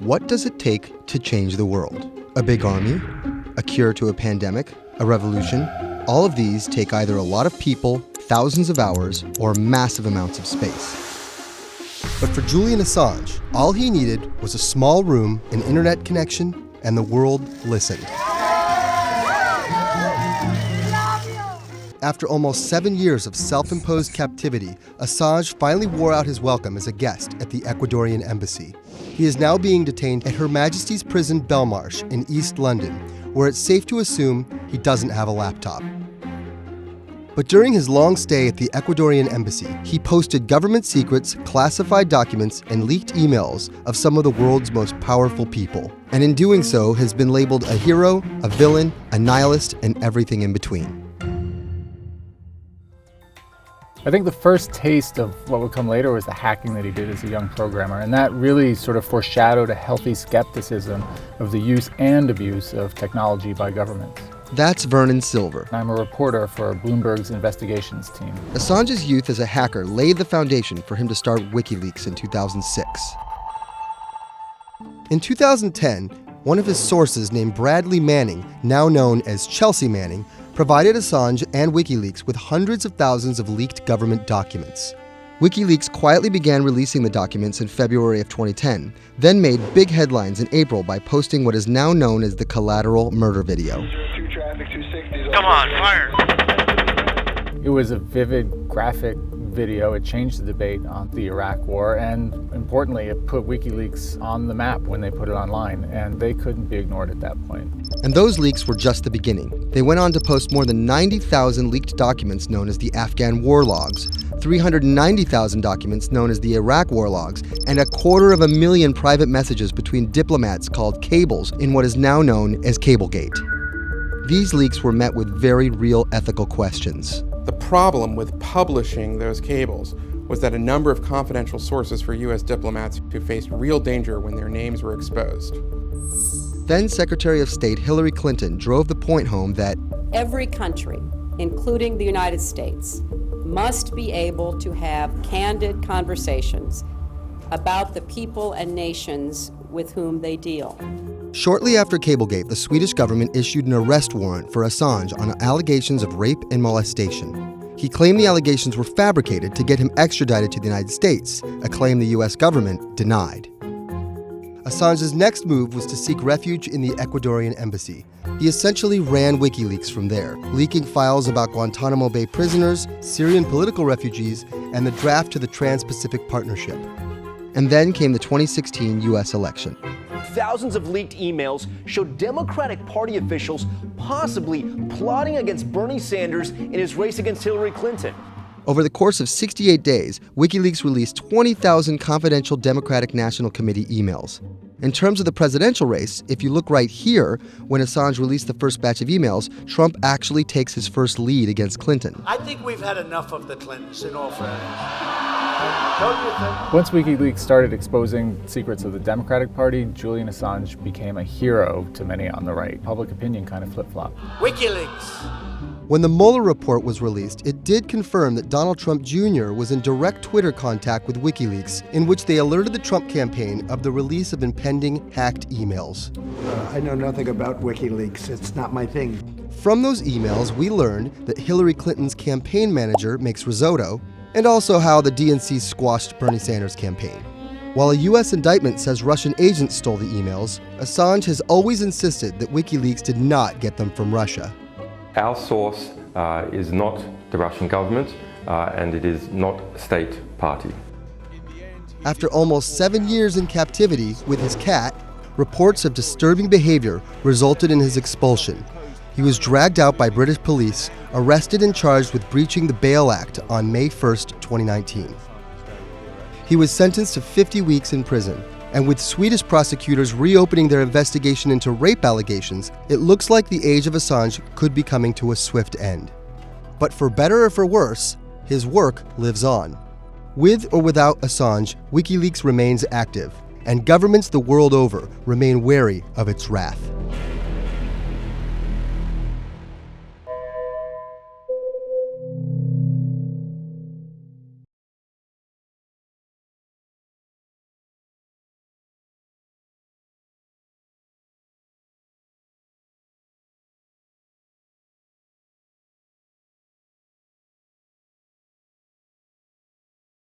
What does it take to change the world? A big army? A cure to a pandemic? A revolution? All of these take either a lot of people, thousands of hours, or massive amounts of space. But for Julian Assange, all he needed was a small room, an internet connection, and the world listened. After almost 7 years of self-imposed captivity, Assange finally wore out his welcome as a guest at the Ecuadorian embassy. He is now being detained at Her Majesty's Prison Belmarsh in East London, where it's safe to assume he doesn't have a laptop. But during his long stay at the Ecuadorian embassy, he posted government secrets, classified documents, and leaked emails of some of the world's most powerful people. And in doing so, has been labeled a hero, a villain, a nihilist, and everything in between. I think the first taste of what would come later was the hacking that he did as a young programmer, and that really sort of foreshadowed a healthy skepticism of the use and abuse of technology by governments. That's Vernon Silver. I'm a reporter for Bloomberg's investigations team. Assange's youth as a hacker laid the foundation for him to start WikiLeaks in 2006. In 2010, one of his sources named Bradley Manning, now known as Chelsea Manning, provided Assange and WikiLeaks with hundreds of thousands of leaked government documents. WikiLeaks quietly began releasing the documents in February of 2010, then made big headlines in April by posting what is now known as the collateral murder video. Come on, fire! It was a vivid, graphic video. It changed the debate on the Iraq War, and importantly, it put WikiLeaks on the map when they put it online, and they couldn't be ignored at that point. And those leaks were just the beginning. They went on to post more than 90,000 leaked documents known as the Afghan war logs, 390,000 documents known as the Iraq war logs, and 250,000 private messages between diplomats called cables in what is now known as Cablegate. These leaks were met with very real ethical questions. The problem with publishing those cables was that a number of confidential sources for U.S. diplomats who faced real danger when their names were exposed. Then Secretary of State Hillary Clinton drove the point home that every country, including the United States, must be able to have candid conversations about the people and nations with whom they deal. Shortly after Cablegate, the Swedish government issued an arrest warrant for Assange on allegations of rape and molestation. He claimed the allegations were fabricated to get him extradited to the United States, a claim the US government denied. Assange's next move was to seek refuge in the Ecuadorian embassy. He essentially ran WikiLeaks from there, leaking files about Guantanamo Bay prisoners, Syrian political refugees, and the draft to the Trans-Pacific Partnership. And then came the 2016 US election. Thousands of leaked emails showed Democratic Party officials possibly plotting against Bernie Sanders in his race against Hillary Clinton. Over the course of 68 days, WikiLeaks released 20,000 confidential Democratic National Committee emails. In terms of the presidential race, if you look right here, when Assange released the first batch of emails, Trump actually takes his first lead against Clinton. I think we've had enough of the Clintons, in all fairness. Don't you think? Once WikiLeaks started exposing secrets of the Democratic Party, Julian Assange became a hero to many on the right. Public opinion kind of flip-flopped. WikiLeaks. When the Mueller report was released, it did confirm that Donald Trump Jr. was in direct Twitter contact with WikiLeaks, in which they alerted the Trump campaign of the release of impending hacked emails. I know nothing about WikiLeaks. It's not my thing. From those emails, we learned that Hillary Clinton's campaign manager makes risotto, and also how the DNC squashed Bernie Sanders' campaign. While a U.S. indictment says Russian agents stole the emails, Assange has always insisted that WikiLeaks did not get them from Russia. Our source is not the Russian government, and it is not a state party. After almost 7 years in captivity with his cat, reports of disturbing behavior resulted in his expulsion. He was dragged out by British police, arrested and charged with breaching the Bail Act on May 1st, 2019. He was sentenced to 50 weeks in prison, and with Swedish prosecutors reopening their investigation into rape allegations, it looks like the age of Assange could be coming to a swift end. But for better or for worse, his work lives on. With or without Assange, WikiLeaks remains active, and governments the world over remain wary of its wrath.